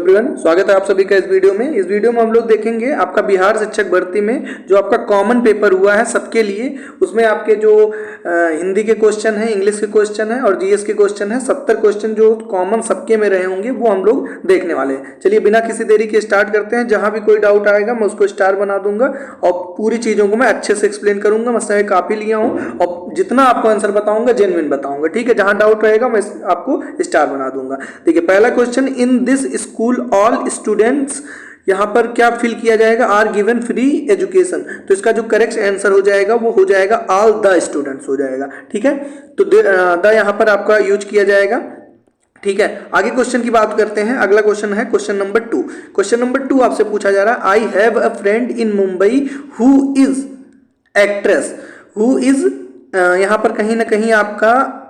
Everyone, स्वागत है आप सभी का इस वीडियो में। इस वीडियो में हम लोग देखेंगे आपका बिहार शिक्षक भर्ती में जो आपका कॉमन पेपर हुआ है सबके लिए, उसमें आपके जो हिंदी के क्वेश्चन है, इंग्लिश के क्वेश्चन है और जीएस के क्वेश्चन है, 70 क्वेश्चन जो कॉमन सबके में रहे होंगे वो हम लोग देखने वाले हैं। चलिए बिना किसी देरी के स्टार्ट करते हैं। जहां भी कोई डाउट आएगा मैं उसको स्टार बना दूंगा और पूरी चीज़ों को मैं अच्छे से एक्सप्लेन करूंगा। मैं काफ़ी लिया हूँ और जितना आपको आंसर बताऊंगा जेन्युइन बताऊंगा, ठीक है। जहां डाउट रहेगा मैं आपको स्टार बना दूंगा। देखिए पहला question, in this school all students, यहां पर क्या फिल किया जाएगा, आर गिवन फ्री एजुकेशन। तो इसका जो करेक्ट आंसर हो जाएगा वो हो जाएगा ऑल द स्टूडेंट्स हो जाएगा, ठीक है। तो द यहां पर आपका यूज किया जाएगा, ठीक है। आगे क्वेश्चन की बात करते हैं। अगला क्वेश्चन है क्वेश्चन नंबर 2। क्वेश्चन नंबर 2 आपसे पूछा जा रहा है, I have a friend in Mumbai who is actress. Who is यहां पर कहीं ना कहीं आपका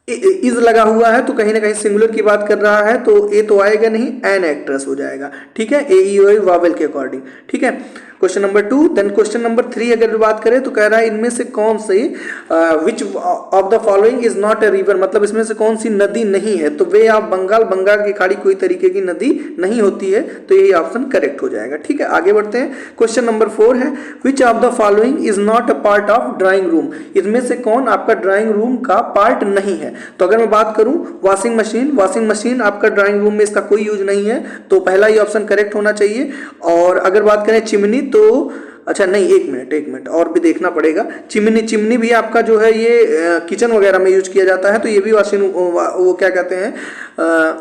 इज लगा हुआ है तो कहीं ना कहीं सिंगुलर की बात कर रहा है, तो ए तो आएगा नहीं, एन एक्ट्रेस हो जाएगा, ठीक है। ए ई ओ वावेल के अकॉर्डिंग, ठीक है। Question number 2। Then question number 3 अगर बात करें तो कह रहा है इनमें से कौन से which of the following is not a river, मतलब इसमें से कौन सी नदी नहीं है। तो वे ऑफ बंगाल, बंगाल की खाड़ी कोई तरीके की नदी नहीं होती है, तो यही ऑप्शन करेक्ट हो जाएगा, ठीक है। आगे बढ़ते हैं। क्वेश्चन नंबर 4 है, which of the following is not a part of drawing room. इसमें से कौन आपका ड्राइंग रूम का पार्ट नहीं है। तो अगर मैं बात करूं वॉशिंग मशीन, वॉशिंग मशीन आपका ड्राइंग रूम में इसका कोई यूज नहीं है, तो पहला ही ऑप्शन करेक्ट होना चाहिए। और अगर बात करें चिमनी, तो अच्छा नहीं, एक मिनट और भी देखना पड़ेगा। चिमनी भी आपका जो है ये किचन वगैरह में यूज किया जाता है, तो ये भी वो क्या कहते हैं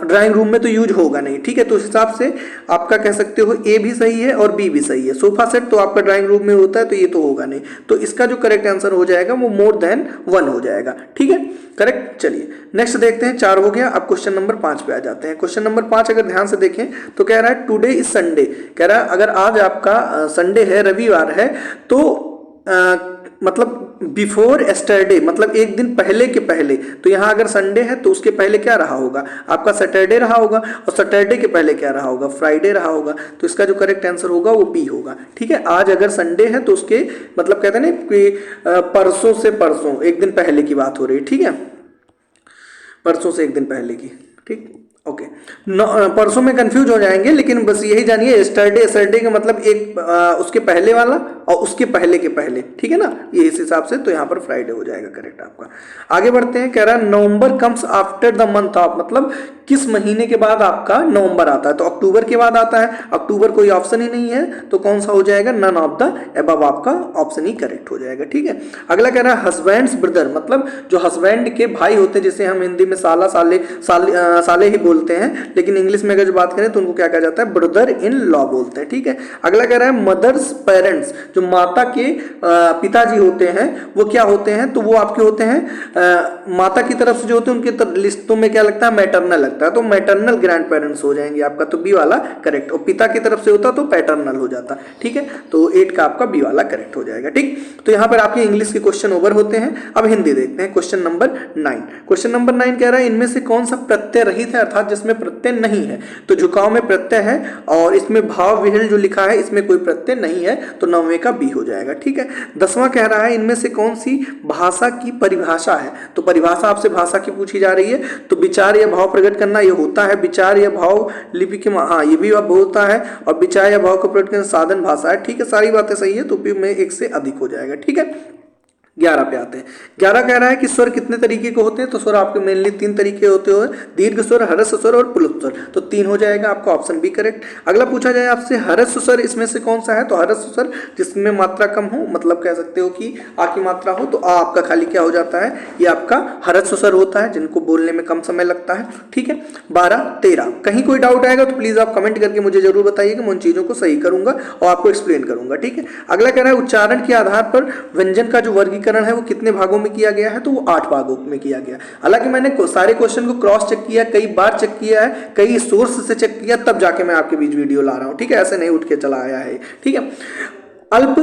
ड्राइंग रूम में तो यूज होगा नहीं, ठीक है। तो उस हिसाब से आपका कह सकते हो ए भी सही है और बी भी सही है। सोफा सेट तो आपका ड्राइंग रूम में होता है, तो ये तो होगा नहीं, तो इसका जो करेक्ट आंसर हो जाएगा वो मोर देन 1 हो जाएगा, ठीक है, करेक्ट। चलिए नेक्स्ट देखते हैं। 4 हो गया। अब क्वेश्चन नंबर 5 पे आ जाते हैं। क्वेश्चन नंबर 5 अगर ध्यान से देखें तो कह रहा है टुडे इज संडे। कह रहा है अगर आज आपका संडे है, रविवार है, तो मतलब बिफोर एस्टरडे, मतलब एक दिन पहले के पहले। तो यहाँ अगर संडे है तो उसके पहले क्या रहा होगा, आपका सैटरडे रहा होगा, और सैटरडे के पहले क्या रहा होगा, फ्राइडे रहा होगा। तो इसका जो करेक्ट आंसर होगा वो बी होगा, ठीक है। आज अगर संडे है तो उसके मतलब कहते हैं ना कि परसों से परसों एक दिन पहले की बात हो रही है, ठीक है, परसों से एक दिन पहले की, ठीक, ओके। परसों में कंफ्यूज हो जाएंगे, लेकिन बस यही जानिए एस्टरडे का मतलब एक उसके पहले वाला और उसके पहले के पहले, ठीक है ना, ये इस हिसाब से। तो यहाँ पर फ्राइडे हो जाएगा करेक्ट आपका। आगे बढ़ते हैं। कह रहा है November comes after the month of, मतलब किस महीने के बाद आपका नवंबर आता है। तो अक्टूबर के बाद आता है, अक्टूबर कोई ऑप्शन ही नहीं है, तो कौन सा हो जाएगा, नन ऑफ द अबव आपका ऑप्शन ही करेक्ट हो जाएगा, ठीक है। अगला कह रहा है हस्बैंड्स ब्रदर, मतलब जो हस्बैंड के भाई होते हैं, जिसे हम हिंदी में साले ही बोलते हैं, लेकिन इंग्लिश में अगर जो बात करें तो उनको क्या कहा जाता है, ब्रदर इन लॉ बोलते हैं, ठीक है। अगला कह रहा है मदर्स पेरेंट्स, जो माता के पिताजी होते हैं वो क्या होते हैं, तो वो आपके होते हैं माता की तरफ से जो होते हैं उनके लिस्टों में क्या लगता है, मैटरनल लगता है, तो मैटरनल ग्रैंड पेरेंट्स हो जाएंगे आपका, तो बी वाला करेक्ट। और पिता की तरफ से होता तो पैटर्नल हो जाता, ठीक है। तो 8 का आपका बी वाला करेक्ट हो जाएगा, ठीक। तो यहाँ पर आपके इंग्लिश के क्वेश्चन ओवर होते हैं। अब हिंदी देखते हैं। Question number 9। क्वेश्चन नंबर 9 कह रहा है इनमें से कौन सा प्रत्यय रहित है, अर्थात जिसमें प्रत्यय नहीं है। तो झुकाव में प्रत्यय है और इसमें भाव विहिल जो लिखा है इसमें कोई प्रत्यय नहीं है, तो 9वें का बी हो जाएगा, ठीक है। 10वां कह रहा है इनमें से कौन सी भाषा की परिभाषा है। तो परिभाषा आपसे भाषा की पूछी जा रही है, तो विचार या भाव प्रकट करना ये होता है, विचार या भाव लिपि के, हाँ ये भी अब होता है, और विचार या भाव को प्रकट करने साधन भाषा है, ठीक है। सारी बातें सही है, तो पी में 1 से अधिक हो जाएगा, ठीक है। 11 पे आते हैं। 11 कह रहा है कि स्वर कितने तरीके के होते हैं। तो स्वर आपके मेनली 3 तरीके होते हैं, दीर्घ स्वर, ह्रस्व स्वर और प्लुत स्वर, तो 3 हो जाएगा आपका ऑप्शन बी करेक्ट। अगला पूछा जाए आपसे ह्रस्व स्वर इसमें से कौन सा है, तो ह्रस्व स्वर जिसमें मात्रा कम हो, मतलब कह सकते हो कि आ की मात्रा हो, तो आ आपका खाली क्या हो जाता है, ये आपका ह्रस्व स्वर होता है, जिनको बोलने में कम समय लगता है, ठीक है। 12, 13 कहीं कोई डाउट आएगा तो प्लीज आप कमेंट करके मुझे जरूर बताइएगा, मैं उन चीजों को सही करूंगा और आपको एक्सप्लेन करूंगा, ठीक है। अगला कह रहा है उच्चारण के आधार पर व्यंजन का जो वर्गीकरण है वो कितने भागों में किया गया है, तो वो 8 भागों में किया गया। हालांकि मैंने सारे क्वेश्चन को क्रॉस चेक किया, कई बार चेक किया है, कई सोर्स से चेक किया, तब जाके मैं आपके बीच वीडियो ला रहा हूं, ठीक है, ऐसे नहीं उठ के चला आया है, ठीक है। अल्प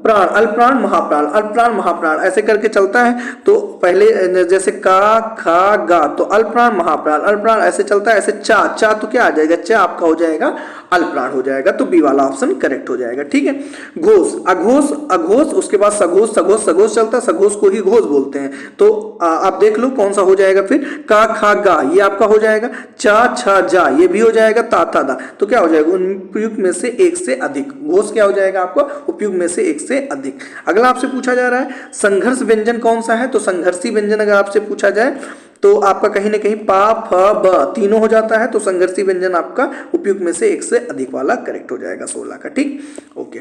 प्राण, अल्पप्राण महाप्राण, अल्पप्राण महाप्राण ऐसे करके चलता है। तो पहले जैसे का खा गा तो अल्पप्राण महाप्राण, अल्पप्राण ऐसे चलता है। ऐसे चा, चा तो क्या आ जाएगा, चा आपका हो जाएगा अल्पप्राण हो जाएगा। तो बी वाला ऑप्शन करेक्ट हो जाएगा। ठीक है। घोष, अघोष, अघोष, उसके बाद सघोष, सघोष, सघोष चलता है, सघोष को ही घोष बोलते हैं। तो आप देख लो कौन सा हो जाएगा फिर, का खा गा ये आपका हो जाएगा, चा छा जा ये भी हो जाएगा, ता था दा। तो क्या हो जाएगा, उपयुक्त में से एक से अधिक। घोष क्या हो जाएगा आपको, उपयुक्त में से एक से अधिक। अगला आपसे पूछा जा रहा है संघर्ष व्यंजन कौन सा है। तो संघर्षी व्यंजन अगर आपसे पूछा जाए तो आपका कहीं ना कहीं पा फ ब तीनों हो जाता है। तो संघर्षी व्यंजन आपका उपयुक्त में से एक से अधिक वाला करेक्ट हो जाएगा 16 का। ठीक, ओके,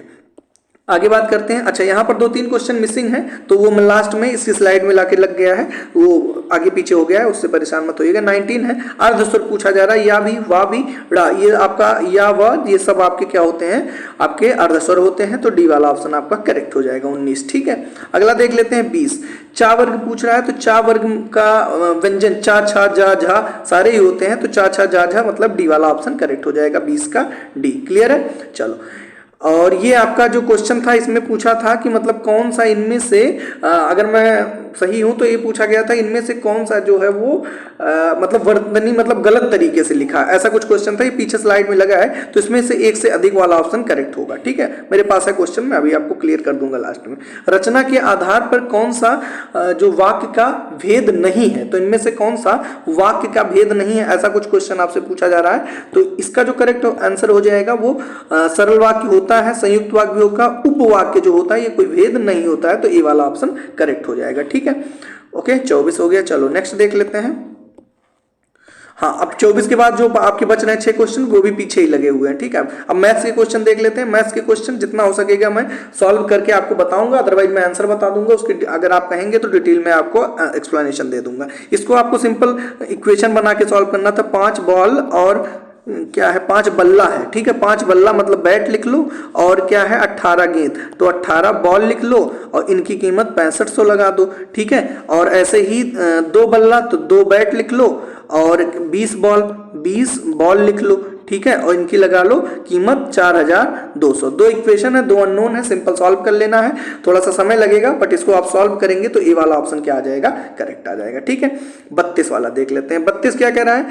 आगे बात करते हैं। अच्छा, यहाँ पर 2-3 क्वेश्चन मिसिंग है, तो वो मैं लास्ट में इसी स्लाइड में लाके लग गया है, वो आगे पीछे हो गया है, उससे परेशान मत होइएगा। 19 है, अर्धस्वर पूछा जा रहा है, या भी, वा भी, ड़ा, ये आपका या व ये सब आपके क्या होते हैं, आपके अर्धस्वर होते हैं। तो डी वाला ऑप्शन आपका करेक्ट हो जाएगा 19। ठीक है। अगला देख लेते हैं 20, चा वर्ग पूछ रहा है। तो चा वर्ग का व्यंजन चा छा जा झा सारे ही होते हैं। तो चा छा जा झा मतलब डी वाला ऑप्शन करेक्ट हो जाएगा 20 का डी। क्लियर है। चलो, और ये आपका जो क्वेश्चन था इसमें पूछा था कि मतलब कौन सा इनमें से अगर मैं सही हूं तो ये पूछा गया था इनमें से कौन सा जो है वो मतलब वर्तनी मतलब गलत तरीके से लिखा, ऐसा कुछ क्वेश्चन था। ये पीछे स्लाइड में लगा है। तो इसमें से एक से अधिक वाला ऑप्शन करेक्ट होगा। ठीक है, मेरे पास है क्वेश्चन, मैं अभी आपको क्लियर कर दूंगा लास्ट में। रचना के आधार पर कौन सा जो वाक्य का भेद नहीं है। तो इनमें से कौन सा वाक्य का भेद नहीं है, ऐसा कुछ क्वेश्चन आपसे पूछा जा रहा है। तो इसका जो करेक्ट आंसर हो जाएगा वो सरल वाक्य होता है, संयुक्त वाक्य का उपवाक्य जो होता है ये कोई भेद नहीं होता है। तो ए वाला ऑप्शन करेक्ट हो जाएगा। ठीक है, ओके, 24 हो गया। चलो नेक्स्ट देख लेते हैं। हाँ, अब 24 के बाद जो आपके बच रहे हैं 6 क्वेश्चन वो भी पीछे ही लगे हुए हैं। ठीक है, अब मैथ्स के क्वेश्चन देख लेते हैं। मैथ्स के क्वेश्चन जितना हो सकेगा मैं सॉल्व करके आपको बताऊंगा, अदरवाइज मैं आंसर बता दूंगा उसकी, अगर आप कहेंगे तो डिटेल में आपको एक्सप्लेनेशन दे दूंगा। इसको आपको सिंपल इक्वेशन बना के सॉल्व करना था। 5 बॉल और क्या है 5 बल्ला है। ठीक है, 5 बल्ला मतलब बैट लिख लो, और क्या है 18 गेंद, तो 18 बॉल लिख लो और इनकी कीमत 6500 लगा दो। ठीक है, और ऐसे ही 2 बल्ला तो 2 बैट लिख लो और 20 बॉल लिख लो। ठीक है, और इनकी लगा लो कीमत 4200। 2 इक्वेशन है, 2 अननोन है, सिंपल सॉल्व कर लेना है। थोड़ा सा समय लगेगा बट इसको आप सॉल्व करेंगे तो ए वाला ऑप्शन क्या आ जाएगा, करेक्ट आ जाएगा। ठीक है, 32 वाला देख लेते हैं। 32 क्या कह रहा है,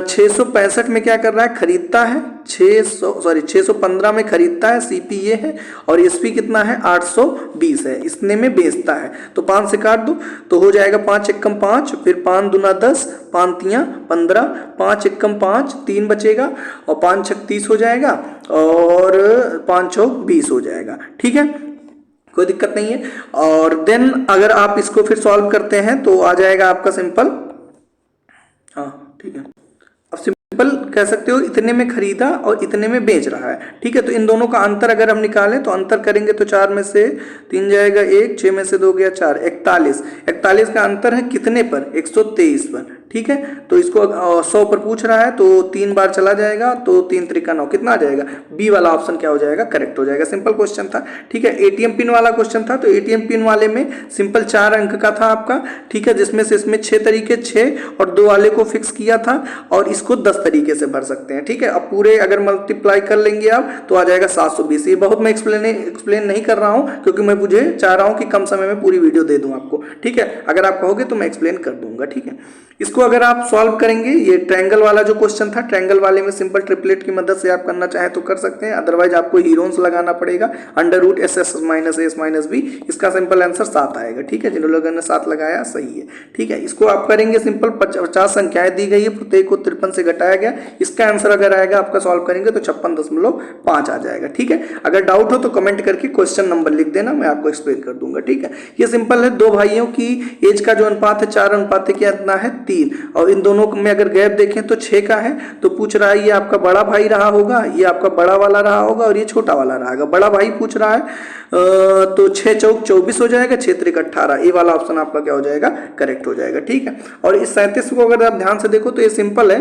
665 में क्या कर रहा है, खरीदता है 615 में खरीदता है, सीपी ये है, और एसपी कितना है 820 है, इतने में बेचता है। तो 5 से काट दो तो हो जाएगा 5 एकम 5, फिर 5 दूना 10, 5 तियां 15, 5 एकम 5, 3 बचेगा, और 5 छक 30 हो जाएगा, और 5 चौक 20 हो जाएगा। ठीक है, कोई दिक्कत नहीं है। और देन अगर आप इसको फिर सॉल्व करते हैं तो आ जाएगा आपका सिंपल, हाँ ठीक है, अब सिंपल कह सकते हो इतने में खरीदा और इतने में बेच रहा है। ठीक है, तो इन दोनों का अंतर अगर हम निकालें तो अंतर करेंगे तो 4 में से 3 जाएगा 1, 6 में से 2 गया 4, 41 का अंतर है कितने पर, 123 पर। ठीक है, तो इसको 100 पर पूछ रहा है तो 3 बार चला जाएगा, तो 3 त्रिका 9 कितना आ जाएगा, बी वाला ऑप्शन क्या हो जाएगा, करेक्ट हो जाएगा। सिंपल क्वेश्चन था। ठीक है, एटीएम पिन वाला क्वेश्चन था, तो एटीएम पिन वाले में सिंपल 4 अंक का था आपका। ठीक है, जिसमें से इसमें 6 तरीके 6 और 2 वाले को फिक्स किया था, और इसको 10 तरीके से भर सकते हैं। ठीक है, अब पूरे अगर मल्टीप्लाई कर लेंगे आप तो आ जाएगा 720। ये बहुत मैं एक्सप्लेन नहीं कर रहा हूँ क्योंकि मैं मुझे चाह रहा हूँ कि कम समय में पूरी वीडियो दे दूं आपको। ठीक है, अगर आप कहोगे तो मैं एक्सप्लेन कर दूंगा। ठीक है, इसको अगर आप सॉल्व करेंगे, ये ट्रायंगल वाला जो क्वेश्चन था, ट्रायंगल वाले में सिंपल ट्रिपलेट की मदद से आप करना चाहें तो कर सकते हैं, अदरवाइज आपको हीरोन्स लगाना पड़ेगा, under root SS minus S minus B. इसका सिंपल आंसर 7 आएगा। ठीक है, जिन लोगों ने 7 लगाया सही है। ठीक है, इसको आप करेंगे सिंपल, 50 संख्याएं दी गई है, प्रत्येक को 53 से घटाया गया। इसका आंसर अगर आएगा आपका सॉल्व करेंगे तो 56.5 आ जाएगा। ठीक है, अगर डाउट हो तो कमेंट करके क्वेश्चन नंबर लिख देना, मैं आपको एक्सप्लेन कर दूंगा। ठीक है, ये सिंपल है। 2 भाइयों की एज का जो अनुपात है 4 अनुपात कितना है 3, और इन दोनों में अगर गैप देखें तो 6 का है। तो पूछ रहा है ये आपका बड़ा भाई रहा होगा, ये आपका बड़ा वाला रहा होगा, और ये छोटा वाला रहा होगा। बड़ा भाई पूछ रहा है तो 6 चौक 24 हो जाएगा, 6 त्रिक 18, ये वाला ऑप्शन आपका क्या हो जाएगा, करेक्ट हो जाएगा। ठीक है, और इस 37 को अगर आप ध्यान से देखो तो ये सिंपल है,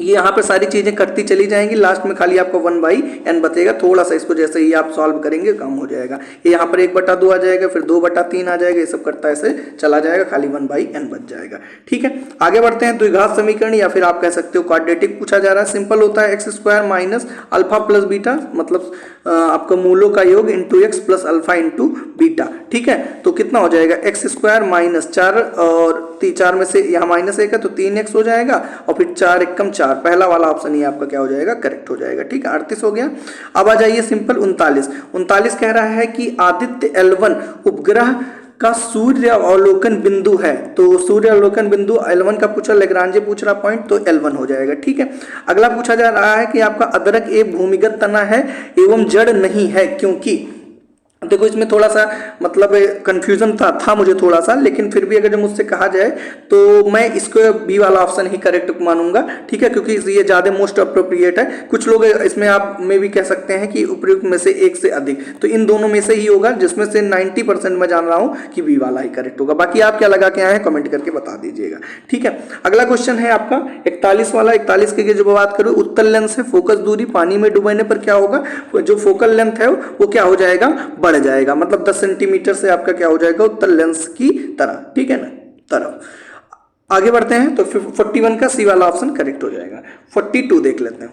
ये यहाँ पे सारी चीजें कटती चली जाएंगी, लास्ट में खाली आपको 1/n बचेगा। थोड़ा सा इसको जैसे ही आप सॉल्व करेंगे कम हो जाएगा। ये यहाँ पर 1/2 आ जाएगा, फिर 2/3 आ जाएगा, ये सब करता ऐसे चला जाएगा, खाली 1/n बच जाएगा। ठीक है, आगे बढ़ते हैं। द्विघात समीकरण या फिर आप कह सकते हो क्वाड्रेटिक पूछा जा रहा है। सिंपल होता है x² minus alpha plus beta, मतलब आपका मूलों का योग into x plus alpha into beta. ठीक है, तो कितना हो जाएगा x² माइनस 4 और 4 में से यहाँ -1 है तो 3x हो जाएगा, और फिर 4 एकम 4, पहला वाला ऑप्शन ही आपका क्या हो जाएगा, करेक्ट हो जाएगा। ठीक है, 38 हो गया। अब आ जाइए सिंपल 39 कह रहा है कि आदित्य L1 उपग्रह का सूर्य अवलोकन बिंदु है। तो सूर्य अवलोकन बिंदु L1 का पूछा, लेग्रांजे पूछ रहा पॉइंट, तो L1 हो जाएगा। ठीक है, अगला पूछा जा रहा है कि आपका अदरक एक भूमिगत तना है एवं जड़ नहीं है, क्योंकि देखो इसमें थोड़ा सा मतलब कंफ्यूजन था मुझे थोड़ा सा, लेकिन फिर भी अगर मुझसे कहा जाए तो मैं इसको बी वाला ऑप्शन ही करेक्ट मानूंगा। ठीक है, क्योंकि ये ज्यादा मोस्ट अप्रोप्रिएट है। कुछ लोग इसमें आप में भी कह सकते हैं कि उपयुक्त में से एक से अधिक, तो इन दोनों में से ही होगा, जिसमें से 90% मैं जान रहा हूं कि बी वाला ही करेक्ट होगा। बाकी आप क्या लगा के आए हैं कमेंट करके बता दीजिएगा। ठीक है, अगला क्वेश्चन है आपका 41 वाला। 41 की जो बात करूं, उत्तल लेंस से फोकस दूरी पानी में डुबाने पर क्या होगा, जो फोकल लेंथ है वो क्या हो जाएगा, बढ़ जाएगा, मतलब 10 सेंटीमीटर से आपका क्या हो जाएगा, उत्तल लेंस की तरह। ठीक है ना, तरफ। आगे बढ़ते हैं तो 41 का सी वाला ऑप्शन करेक्ट हो जाएगा। 42 देख लेते हैं।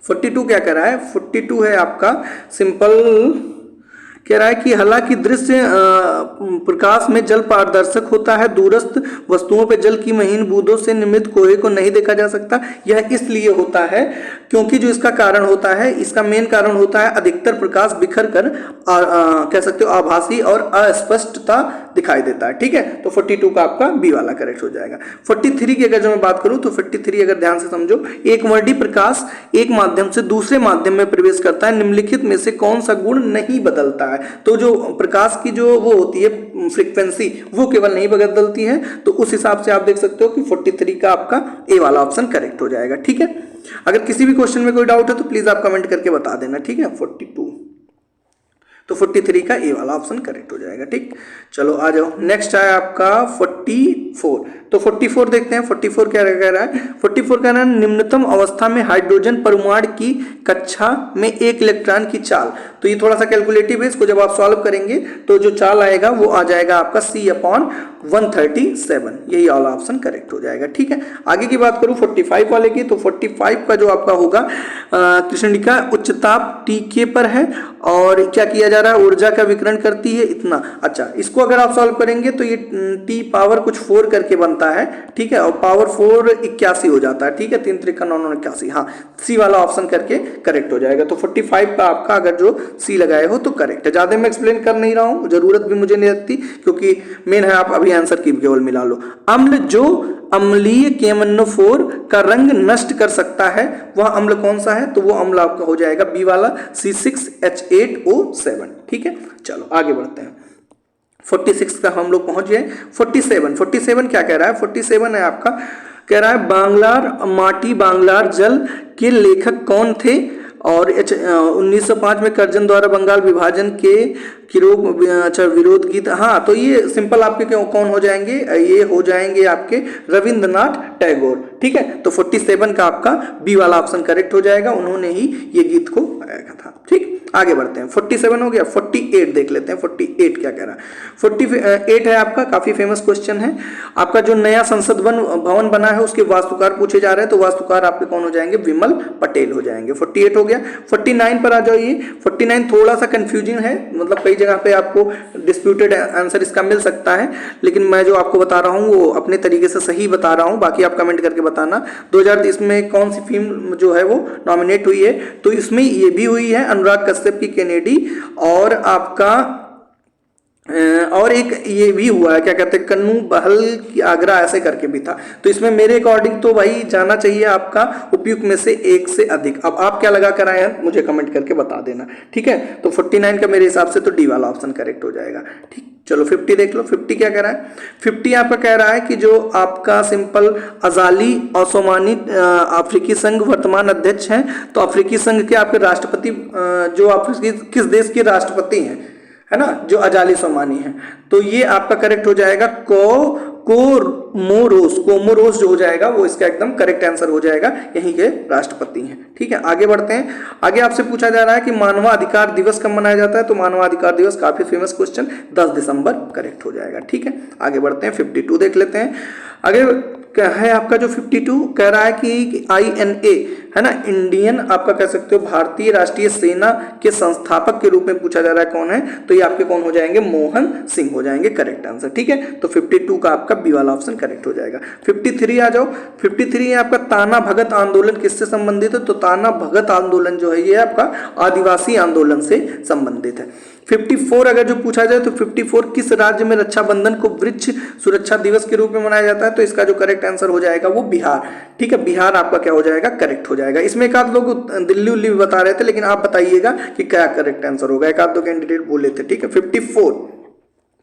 42 क्या कह रहा है, 42 है आपका सिंपल, कह रहा है कि हालांकि दृश्य प्रकाश में जल पारदर्शक होता है, दूरस्थ वस्तुओं पर जल की महीन बूंदों से निर्मित कोहे को नहीं देखा जा सकता। यह इसलिए होता है क्योंकि जो इसका कारण होता है, इसका मेन कारण होता है अधिकतर प्रकाश बिखर कर कह सकते हो आभासी और अस्पष्टता दिखाई देता है। ठीक है, तो 42 का आपका बी वाला करेक्ट हो जाएगा। 43 की अगर जो मैं बात करूं तो 43 अगर ध्यान से समझो, एक वर्णी प्रकाश एक माध्यम से दूसरे माध्यम में प्रवेश करता है, निम्नलिखित में से कौन सा गुण नहीं बदलता है। तो जो प्रकाश की जो वो होती है फ्रीक्वेंसी, वो केवल नहीं बदलती है, तो उस हिसाब से आप देख सकते हो कि 43 का आपका ए वाला ऑप्शन करेक्ट हो जाएगा। ठीक है, अगर किसी भी क्वेश्चन में कोई डाउट है तो प्लीज आप कमेंट करके बता देना। ठीक है, 42 तो 43 का ए वाला ऑप्शन करेक्ट हो जाएगा। ठीक, चलो आ जाओ, नेक्स्ट है आपका 44। तो 44 देखते हैं। 44 क्या कह रहा है, 44 कह रहा है निम्नतम अवस्था में हाइड्रोजन परमाणु की कक्षा में एक इलेक्ट्रॉन की चाल। तो ये थोड़ा सा कैलकुलेटिव है, इसको जब आप सॉल्व करेंगे तो जो चाल आएगा वो आ जाएगा आपका C/137, यही वाला ऑप्शन करेक्ट हो जाएगा। ठीक है, आगे की बात करूं 45 वाले की, तो 45 का जो आपका होगा कृष्णिका उच्च ताप Tk पर है, और क्या किया जा रहा है, ऊर्जा का विकिरण करती है इतना। अच्छा, इसको अगर आप सॉल्व करेंगे तो ये T पावर कुछ 4 करके बनता है। ठीक है, और पावर 4 81 हो जाता है। ठीक है, 3 3 9 81, हाँ, सी वाला ऑप्शन करके करेक्ट हो जाएगा। तो 45 का आपका अगर जो सी लगाए हो तो करेक्ट है। ज्यादा मैं एक्सप्लेन कर नहीं रहा हूं, जरूरत भी मुझे नहीं लगती, क्योंकि मेन है आप अभी आंसर की केवल मिला लो। अम्ल जो अम्लीय KMnO4 का रंग नष्ट कर सकता है वह अम्ल कौन सा है, तो वो अम्ल आपका हो जाएगा बी वाला C6H8O7। ठीक है, चलो आगे बढ़ते हैं। 46 का हम लोग पहुंच गए। 47 क्या कह रहा है, 47 है आपका, कह रहा है बांग्लार माटी बांग्लार जल के लेखक कौन थे, और 1905 में कर्जन द्वारा बंगाल विभाजन के विरोध गीत। हाँ, तो ये सिंपल आपके कौन हो जाएंगे, ये हो जाएंगे आपके रविंद्रनाथ टैगोर। ठीक है, तो 47 का आपका बी वाला ऑप्शन करेक्ट हो जाएगा, उन्होंने ही ये गीत को गाया था। ठीक, आगे बढ़ते हैं। 47 हो गया। 48 देख लेते हैं। 48 क्या कह रहा है, 48 है आपका, काफी फेमस क्वेश्चन है आपका। जो नया संसद भवन बना है उसके वास्तुकार पूछे जा रहे हैं, तो वास्तुकार आपके कौन हो जाएंगे, विमल पटेल हो जाएंगे। 48 हो गया। 49 पर आ जाइए। 49 थोड़ा सा कंफ्यूजिंग है, मतलब कई जगह पे आपको डिस्प्यूटेड आंसर इसका मिल सकता है, लेकिन मैं जो आपको बता रहा हूँ वो अपने तरीके से सही बता रहा हूँ, बाकी आप कमेंट करके बताना। 2030 में कौन सी फिल्म जो है वो नॉमिनेट हुई है, तो इसमें ये भी हुई है अनुराग कश्यप की केनेडी, और आपका और एक ये भी हुआ है, क्या कहते हैं, कन्नू बहल की आगरा, ऐसे करके भी था। तो इसमें मेरे अकॉर्डिंग तो भाई जाना चाहिए आपका उपयुक्त में से एक से अधिक। अब आप क्या लगा कर आए हैं मुझे कमेंट करके बता देना। ठीक है, तो 49 का मेरे हिसाब से तो डी वाला ऑप्शन करेक्ट हो जाएगा। ठीक, चलो 50 देख लो। 50 क्या कह रहा है, 50 आपका कह रहा है कि जो आपका सिंपल अजाली ओस्मानी अफ्रीकी संघ वर्तमान अध्यक्ष हैं, तो अफ्रीकी संघ के आपके राष्ट्रपति जो अफ्रीकी किस देश के राष्ट्रपति हैं, है ना, जो अजाली सोमानी है, तो ये आपका करेक्ट हो जाएगा कोमोरोस जो हो जाएगा वो इसका एकदम करेक्ट आंसर हो जाएगा, यहीं के राष्ट्रपति हैं। ठीक है, आगे बढ़ते हैं। आगे आपसे पूछा जा रहा है कि मानवाधिकार दिवस कब मनाया जाता है, तो मानवाधिकार दिवस काफी फेमस क्वेश्चन, 10 दिसंबर करेक्ट हो जाएगा। ठीक है, आगे बढ़ते हैं, 52 देख लेते हैं। आगे क्या है आपका जो 52 कह रहा है कि INA है ना, इंडियन आपका कह सकते हो भारतीय राष्ट्रीय सेना के संस्थापक के रूप में पूछा जा रहा है कौन है, तो ये आपके कौन हो जाएंगे, मोहन सिंह हो जाएंगे करेक्ट आंसर। ठीक है, तो 52 का आपका बी वाला ऑप्शन करेक्ट हो जाएगा। 53 आ जाओ, 53 है आपका ताना भगत आंदोलन किससे संबंधित है, तो ताना भगत आंदोलन जो है ये आपका आदिवासी आंदोलन से संबंधित है। 54 अगर जो पूछा जाए तो 54 किस राज्य में रक्षाबंधन को वृक्ष सुरक्षा दिवस के रूप में मनाया जाता है, तो इसका जो करेक्ट आंसर हो जाएगा वो बिहार। ठीक है, बिहार आपका क्या हो जाएगा, करेक्ट हो जाएगा। इसमें एक आध लोग दिल्ली उल्ली भी बता रहे थे, लेकिन आप बताइएगा कि क्या करेक्ट आंसर होगा, एक आध दो कैंडिडेट बोले थे। ठीक है,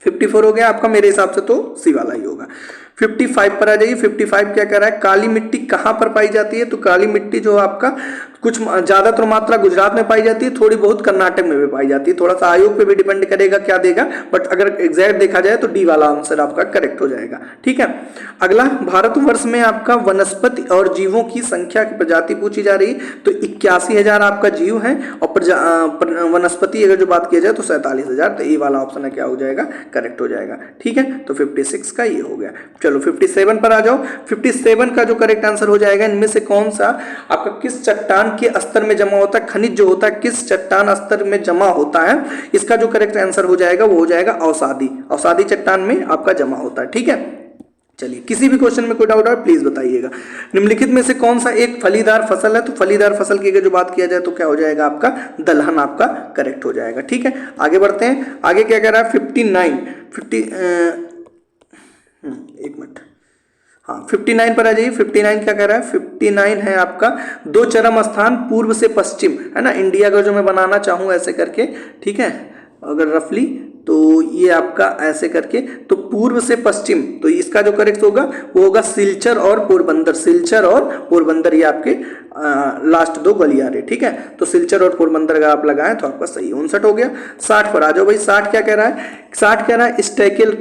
54 हो गया आपका, मेरे हिसाब से तो सी वाला ही होगा। 55 पर आ जाइए। 55 क्या कह रहा है, काली मिट्टी कहाँ पर पाई जाती है, तो काली मिट्टी जो आपका कुछ ज्यादातर मात्रा गुजरात में पाई जाती है, थोड़ी बहुत कर्नाटक में भी पाई जाती है, थोड़ा सा आयोग पे भी डिपेंड करेगा क्या देगा, बट अगर एग्जैक्ट देखा जाए तो डी वाला आंसर आपका करेक्ट हो जाएगा। ठीक है, अगला भारतवर्ष में आपका वनस्पति और जीवों की संख्या की प्रजाति पूछी जा रही है, तो 81,000 आपका जीव है और वनस्पति अगर जो बात की जाए तो 47,000, तो ए वाला ऑप्शन है क्या हो जाएगा, करेक्ट हो जाएगा। ठीक है, तो 56 का ये हो गया। चलो 57 पर आ जाओ। 57 का जो करेक्ट आंसर हो जाएगा, इनमें से कौन सा आपका किस चट्टान के स्तर में जमा होता है, खनिज जो होता है किस चट्टान स्तर में जमा होता है, इसका जो करेक्ट आंसर हो जाएगा वो हो जाएगा औसादी चट्टान में आपका जमा होता है। ठीक है, चलिए किसी भी क्वेश्चन में कोई डाउट है प्लीज बताइएगा। निम्नलिखित में से कौन सा एक फलीदार फसल है, तो फलीदार फसल की अगर जो बात किया जाए तो क्या हो जाएगा आपका, दलहन आपका करेक्ट हो जाएगा। ठीक है, आगे बढ़ते हैं। आगे क्या कह रहा है, 59 पर आ जाइए। 59 क्या कह रहा है, 59 है आपका दो चरम स्थान पूर्व से पश्चिम, है ना, इंडिया का जो मैं बनाना चाहूँ ऐसे करके, ठीक है, अगर रफली तो ये आपका ऐसे करके, तो पूर्व से पश्चिम, तो इसका जो करेक्ट होगा वो होगा सिलचर और पोरबंदर, ये आपके लास्ट दो गलियारे। ठीक है, तो सिलचर और पोरबंदर अगर आप लगाएं तो आपका सही। 59 हो गया। 60 पर आ जाओ भाई। 60 क्या कह रहा है, 60 कह रहा है स्टेकेल,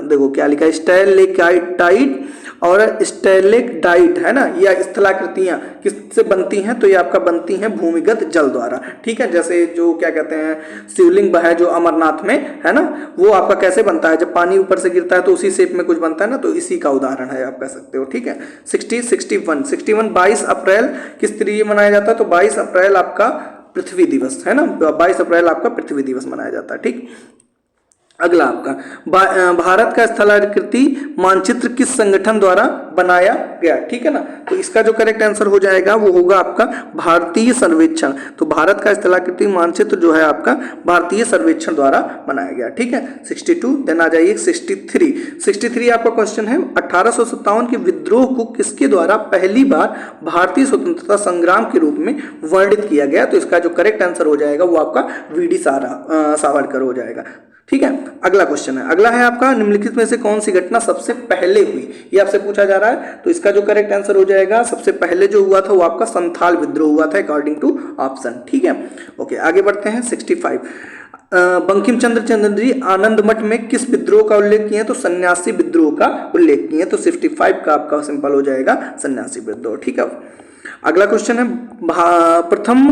देखो क्या लिखा है, स्टेलेक्टाइट और स्टेलेक्टाइट, है ना, या स्थलाकृतियां किससे बनती हैं, तो ये आपका बनती हैं भूमिगत जल द्वारा। ठीक है, जैसे जो क्या कहते हैं शिवलिंग है जो अमरनाथ में, है ना, वो आपका कैसे बनता है, जब पानी ऊपर से गिरता है तो उसी शेप में कुछ बनता है ना, तो इसी का उदाहरण है आप कह सकते हो। ठीक है, 61 22 अप्रैल किस तरीके मनाया जाता है, तो 22 अप्रैल आपका पृथ्वी दिवस, है ना, 22 अप्रैल आपका पृथ्वी दिवस मनाया जाता है। ठीक, अगला आपका भारत का स्थलाकृति मानचित्र किस संगठन द्वारा बनाया गया। ठीक है ना, तो इसका जो करेक्ट आंसर हो जाएगा वो होगा आपका भारतीय सर्वेक्षण। तो भारत का स्थलाकृति मानचित्र जो है आपका भारतीय सर्वेक्षण द्वारा बनाया गया। ठीक है, 62। देन आ जाइए 63 आपका क्वेश्चन है, 1857 के विद्रोह को किसके द्वारा पहली बार भारतीय स्वतंत्रता संग्राम के रूप में वर्णित किया गया, तो इसका जो करेक्ट आंसर हो जाएगा वो आपका वी.डी. सावरकर हो जाएगा। ठीक है, अगला क्वेश्चन है, अगला है आपका निम्नलिखित में से कौन सी घटना सबसे पहले हुई, ये आपसे पूछा जा रहा है, तो इसका जो करेक्ट आंसर हो जाएगा सबसे पहले जो हुआ था वो आपका संथाल विद्रोह हुआ था अकॉर्डिंग टू ऑप्शन। ठीक है, ओके, आगे बढ़ते हैं। 65 बंकिम चंद्र जी आनंद मठ में किस विद्रोह का उल्लेख किए, तो सन्यासी विद्रोह का उल्लेख किए, तो 65 का आपका सिंपल हो जाएगा सन्यासी विद्रोह। ठीक है, अगला क्वेश्चन है, प्रथम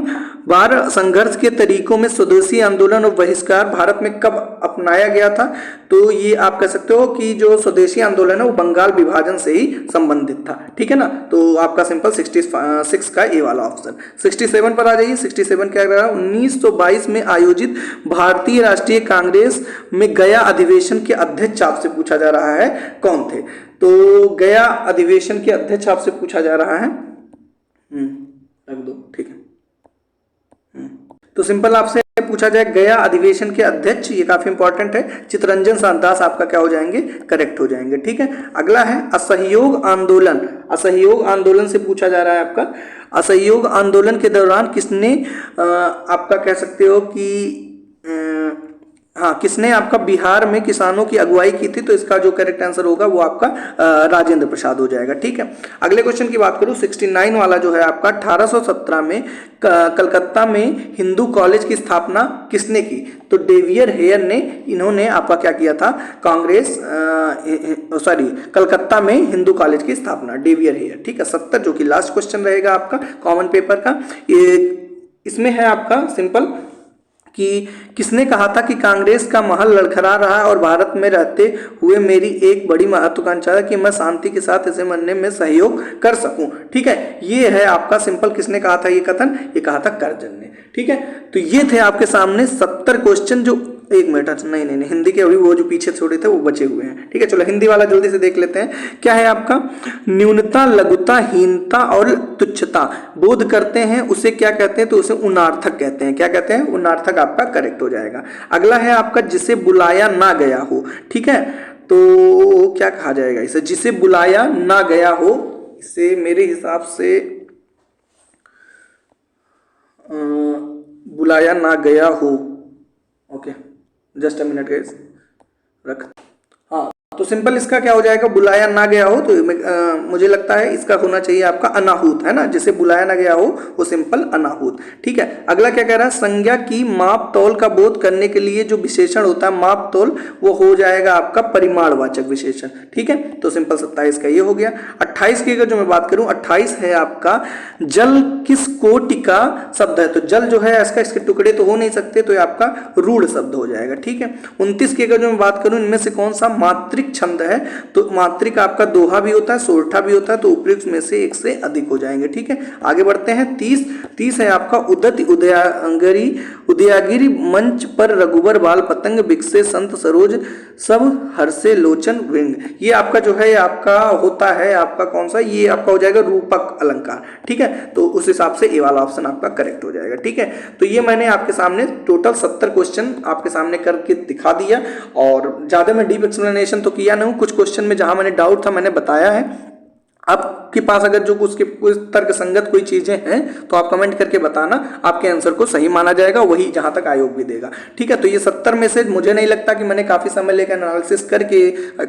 बार संघर्ष के तरीकों में स्वदेशी आंदोलन और बहिष्कार भारत में कब अपनाया गया था, तो ये आप कह सकते हो कि जो स्वदेशी आंदोलन है वो बंगाल विभाजन से ही संबंधित था। ठीक है ना, तो आपका सिंपल 66 का ए वाला ऑप्शन। 67 पर आ जाइए। 67 क्या कह रहा है, 1922 में आयोजित भारतीय राष्ट्रीय कांग्रेस में गया अधिवेशन के अध्यक्ष आपसे पूछा जा रहा है कौन थे, तो गया अधिवेशन के अध्यक्ष आपसे पूछा जा रहा है, रख दो। ठीक है, तो सिंपल आपसे पूछा जाए गया अधिवेशन के अध्यक्ष, ये काफी इंपॉर्टेंट है, चित्तरंजन दास आपका क्या हो जाएंगे, करेक्ट हो जाएंगे। ठीक है, अगला है असहयोग आंदोलन से पूछा जा रहा है आपका, असहयोग आंदोलन के दौरान किसने आपका कह सकते हो कि हाँ, किसने आपका बिहार में किसानों की अगुवाई की थी, तो इसका जो करेक्ट आंसर होगा वो आपका राजेंद्र प्रसाद हो जाएगा। ठीक है, अगले क्वेश्चन की बात करूँ 69 वाला जो है आपका 1817 में कलकत्ता में हिंदू कॉलेज की स्थापना किसने की, तो डेवियर हेयर ने, इन्होंने आपका क्या किया था, कलकत्ता में हिंदू कॉलेज की स्थापना, डेवियर हेयर। ठीक है, 70 जो कि लास्ट क्वेश्चन रहेगा आपका कॉमन पेपर का, इसमें है आपका सिंपल कि किसने कहा था कि कांग्रेस का महल लड़खड़ा रहा है और भारत में रहते हुए मेरी एक बड़ी महत्वाकांक्षा है कि मैं शांति के साथ इसे मनने में सहयोग कर सकूं। ठीक है, ये है आपका सिंपल, किसने कहा था ये कथन, ये कहा था करजन ने। ठीक है, तो ये थे आपके सामने 70 क्वेश्चन, जो एक मिनट, नहीं हिंदी के अभी वो जो पीछे छोड़े थे वो बचे हुए हैं। ठीक है, चलो हिंदी वाला जल्दी से देख लेते हैं। क्या है आपका, न्यूनता, लघुता, हीनता और तुच्छता बोध करते हैं उसे क्या कहते हैं, तो उसे उनार्थक कहते हैं। क्या कहते हैं, उनार्थक आपका करेक्ट हो जाएगा। अगला है आपका जिसे बुलाया ना गया हो। ठीक है, तो क्या कहा जाएगा इसे, जिसे बुलाया ना गया हो, इसे मेरे हिसाब से बुलाया ना गया हो। Okay, just a minute guys, रख। हाँ, तो सिंपल इसका क्या हो जाएगा, बुलाया ना गया हो, तो मुझे लगता है इसका होना चाहिए आपका अनाहूत, है ना, जिसे बुलाया ना गया हो वो सिंपल अनाहूत। ठीक है, अगला क्या कह रहा है, संज्ञा की माप तौल का बोध करने के लिए जो विशेषण होता है माप तौल, वो हो जाएगा आपका परिमाणवाचक विशेषण। ठीक है, तो सिंपल 27 का ये हो गया। 28 की अगर जो मैं बात करूं, 28 है आपका जल किस कोटि का शब्द है, तो जल जो है इसका, इसके टुकड़े तो हो नहीं सकते, तो ये आपका रूढ़ शब्द हो जाएगा। ठीक है, 29 की अगर जो मैं बात करूं, इनमें से कौन सा मातृक छंद है, तो मात्रिक आपका दोहा भी होता है, सोरठा भी होता है, तो उपयुक्त में से एक से अधिक हो जाएंगे। ठीक है, आगे बढ़ते हैं। 30 है आपका उदति उदयागिरी मंच पर रघुबर बाल पतंग बिकसे संत सरोज सब हर्षे लोचन वृंग। ये आपका जो है आपका होता है आपका कौन सा, ये आपका हो जाएगा रूपक अलंकार। ठीक है, तो उस हिसाब से ए वाला ऑप्शन आपका करेक्ट हो जाएगा। ठीक है, तो ये मैंने आपके सामने टोटल 70 क्वेश्चन आपके सामने करके दिखा दिया, और ज्यादा मैं डीप एक्सप्लेनेशन तो किया नहीं हूं, कुछ क्वेश्चन में जहां मैंने डाउट था मैंने बताया है। आपके पास अगर जो उसके कोई तर्क संगत कोई चीजें हैं तो आप कमेंट करके बताना, आपके आंसर को सही माना जाएगा, वही जहां तक आयोग भी देगा। ठीक है, तो ये 70 में से मुझे नहीं लगता कि मैंने काफी समय लेकर एनालिसिस करके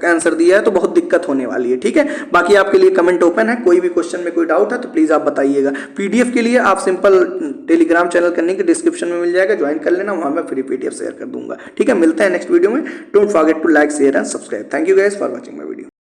आंसर दिया है, तो बहुत दिक्कत होने वाली है। ठीक है, बाकी आपके लिए कमेंट ओपन है, कोई भी क्वेश्चन में कोई डाउट है तो प्लीज आप बताइएगा। पीडीएफ के लिए आप सिंपल टेलीग्राम चैनल करने के डिस्क्रिप्शन में मिल जाएगा, ज्वाइन कर लेना, वहां मैं फ्री पीडीएफ शेयर कर दूंगा। ठीक है, मिलते हैं नेक्स्ट वीडियो में। Don't forget to like, share and subscribe. Thank you guys for watching my video.